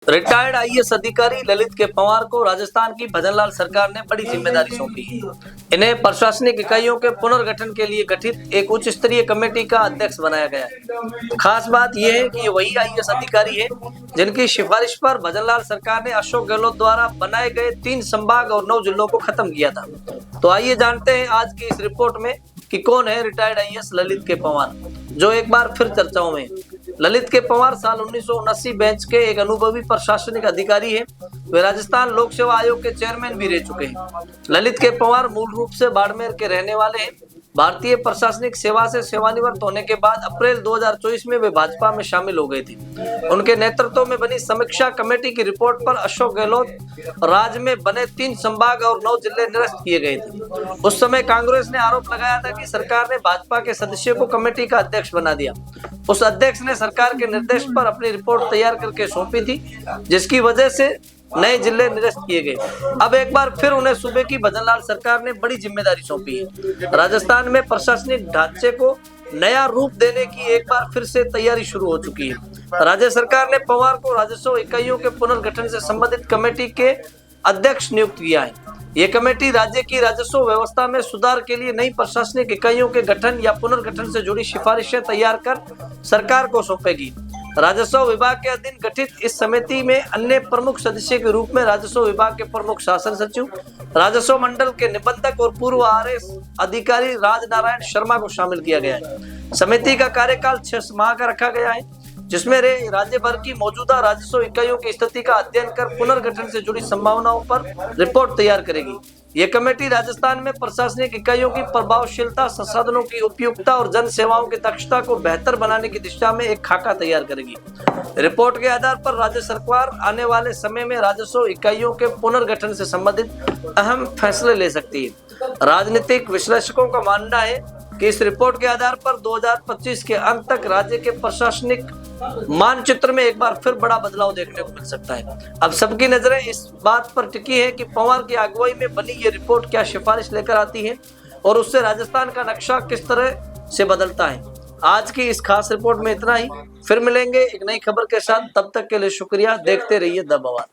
Retired IAS अधिकारी ललित के पंवार को राजस्थान की भजनलाल सरकार ने बड़ी जिम्मेदारी सौंपी है। इन्हें प्रशासनिक इकाइयों के पुनर्गठन के लिए गठित एक उच्च स्तरीय कमेटी का अध्यक्ष बनाया गया है। खास बात यह है कि ये वही आईएएस अधिकारी है जिनकी सिफारिश पर भजनलाल सरकार ने अशोक गहलोत द्वारा बनाए गए 3 संभाग और 9 जिलों को खत्म किया था। तो आइए जानते हैं आज की इस रिपोर्ट में कि कौन है रिटायर्ड आईएएस ललित के पंवार, जो एक बार फिर चर्चाओं में। ललित के पंवार साल 1979 बेंच के एक अनुभवी प्रशासनिक अधिकारी हैं। वे राजस्थान लोक सेवा आयोग के चेयरमैन भी रह चुके हैं। ललित के पंवार मूल रूप से बाड़मेर के रहने वाले हैं। भारतीय प्रशासनिक सेवा से सेवानिवृत्त होने के बाद अप्रैल 2024 में वे भाजपा में शामिल हो गए थे। उनके नेतृत्व में बनी समीक्षा कमेटी की रिपोर्ट पर अशोक गहलोत राज्य में बने 3 संभाग और 9 जिले निरस्त किए गए थे। उस समय कांग्रेस ने आरोप लगाया था कि सरकार ने भाजपा के सदस्यों को कमेटी का अध्यक्ष बना दिया। उस अध्यक्ष ने सरकार के निर्देश पर अपनी रिपोर्ट तैयार करके सौंपी थी, जिसकी वजह से नए जिले निरस्त किए गए। अब एक बार फिर उन्हें सूबे की भजनलाल सरकार ने बड़ी जिम्मेदारी सौंपी है। राजस्थान में प्रशासनिक ढांचे को नया रूप देने की एक बार फिर से तैयारी शुरू हो चुकी है। राज्य सरकार ने पंवार को राजस्व इकाइयों के पुनर्गठन से संबंधित कमेटी के अध्यक्ष नियुक्त किया है। ये कमेटी राज्य की राजस्व व्यवस्था में सुधार के लिए नई प्रशासनिक इकाइयों के गठन या पुनर्गठन से जुड़ी सिफारिशें तैयार कर सरकार को सौंपेगी। राजस्व विभाग के अधीन गठित इस समिति में अन्य प्रमुख सदस्य के रूप में राजस्व विभाग के प्रमुख शासन सचिव, राजस्व मंडल के निबंधक और पूर्व आरएस अधिकारी राजनारायण शर्मा को शामिल किया गया है। समिति का कार्यकाल 6 माह का रखा गया है, जिसमें राज्य भर की मौजूदा राजस्व इकाइयों की स्थिति का अध्ययन कर पुनर्गठन से जुड़ी संभावनाओं पर रिपोर्ट तैयार करेगी। ये कमेटी राजस्थान में प्रशासनिक इकाइयों की प्रभावशीलता, संसाधनों की उपयुक्तता और जन सेवाओं की दक्षता को बेहतर बनाने की दिशा में एक खाका तैयार करेगी। रिपोर्ट के आधार पर राज्य सरकार आने वाले समय में राजस्व इकाइयों के पुनर्गठन से संबंधित अहम फैसले ले सकती है। राजनीतिक विश्लेषकों का मानना है कि इस रिपोर्ट के आधार पर 2025 के अंत तक राज्य के प्रशासनिक मानचित्र में एक बार फिर बड़ा बदलाव देखने को मिल सकता है। अब सबकी नजरें इस बात पर टिकी है कि पंवार की अगुवाई में बनी ये रिपोर्ट क्या सिफारिश लेकर आती है और उससे राजस्थान का नक्शा किस तरह से बदलता है। आज की इस खास रिपोर्ट में इतना ही। फिर मिलेंगे एक नई खबर के साथ। तब तक के लिए शुक्रिया। देखते रहिए द बवाल।